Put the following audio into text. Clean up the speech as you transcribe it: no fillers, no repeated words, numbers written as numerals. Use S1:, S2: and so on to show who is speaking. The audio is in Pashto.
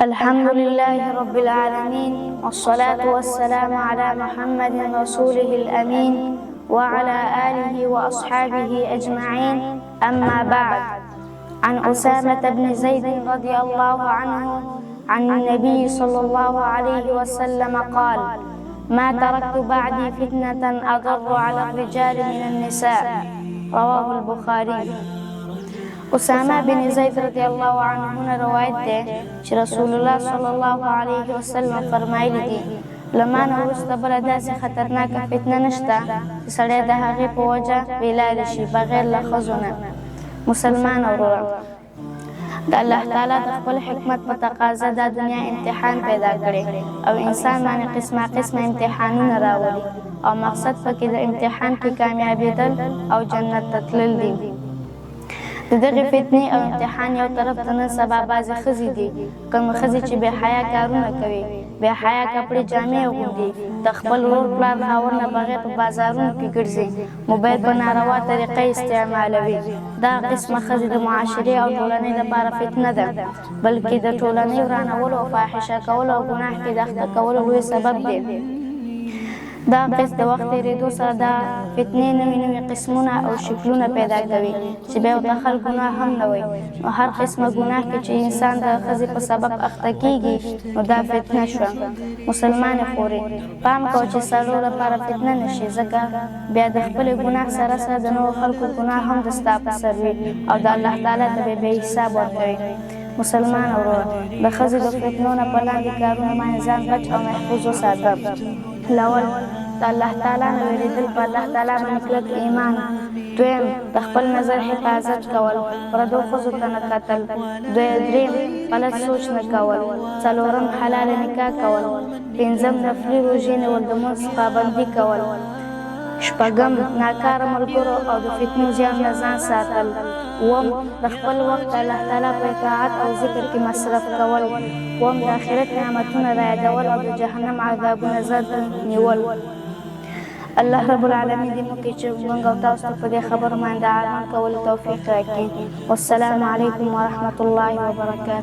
S1: الحمد لله رب العالمين، والصلاة والسلام على محمد رسوله الأمين وعلى آله وأصحابه أجمعين. أما بعد، عن أسامة بن زيد رضي الله عنه عن النبي صلى الله عليه وسلم قال: ما تركت بعدي فتنة أضر على الرجال من النساء. رواه البخاري. اسامه بن زید رضی الله عنه روایت ده چې رسول الله صلی الله علیه وسلم فرمایلی دي: لمانه وروسته بله داسې خطرناکه فتنه نشته چې سړی د هغې په وجه بېلارې شي بغیر له ښځو نه. مسلمان وروره، د الله تعالی د خپل حکمت په تقاضا دا دنیا امتحان پیدا کړی او انسان باندې قسمه قسمه امتحانونه راولي، او مقصد پکې د امتحان کې کامیابېدل او جنت ته تلل دي. د دغې فتنې او امتحان یو طرف ته نن سبا بعضې ښځې دي، کومې ښځې چې بې حیا کارونه کوي، بې حیا کپړې جامې اغوندي، د خپل ورور پلار خاوند نه بغیر په بازارونو کې ګرځي، موبایل په ناروا طریقه استعمالوي. دا قسمه ښځې د معاشرې او ټولنې لپاره فتنه ده، بلکې د ټولنې ورانولو او فاحشه کولو او ګناه کې د اخته کولو لوی سبب دی. دا قسم د وخت تېرېدو سره دا فتنې نوي نوي قسمونه او شکلونه پیدا کوي چې بیا ورته خلک ګناه هم نه وایي. نو هر قسمه ګناه کې چې انسان د ښځې په سبب اخته کېږي نو دا فتنه شوه. مسلمانې خورې، پام کوه چې سړو لپاره فتنه نه شي، ځکه بیا د خپلې ګناه سره سره د نورو خلکو ګناه هم د ستا په سر وي او د الله تعالی ته به بې حساب ورکوي. مسلمان وروره، د ښځې د فتنو نه په لاندې کارونو باندې ځان بچ او محفوظ وساته. لول، د الله تعالی نه وېرېدل، په الله تعالی باندې کلک ایمان. دویم، د خپل نظر حفاظت کول، پردو ښځو ته نه کتل. دریم، غلط سوچ نه کول. څلورم، حلاله نکاح کول. پنځم، نفلي روژې نیول، د لمونځ پابندي کول. شپږم، ناکاره ملګرو او د فتنو زیان نه ځان ساتل. اووم، د خپل وخت د الله تعالی په اطاعت او ذکر کې مصرف کول. اووم، د آخرت نعمتونه رایادول او د جهنم عذابونه ضد نیول. الله رب العالمین دې موږ چې موږ او تاسو ته په دې خبرو باندې عمل کولو توفیق راکړي. والسلام علیکم ورحمة الله وبرکاته.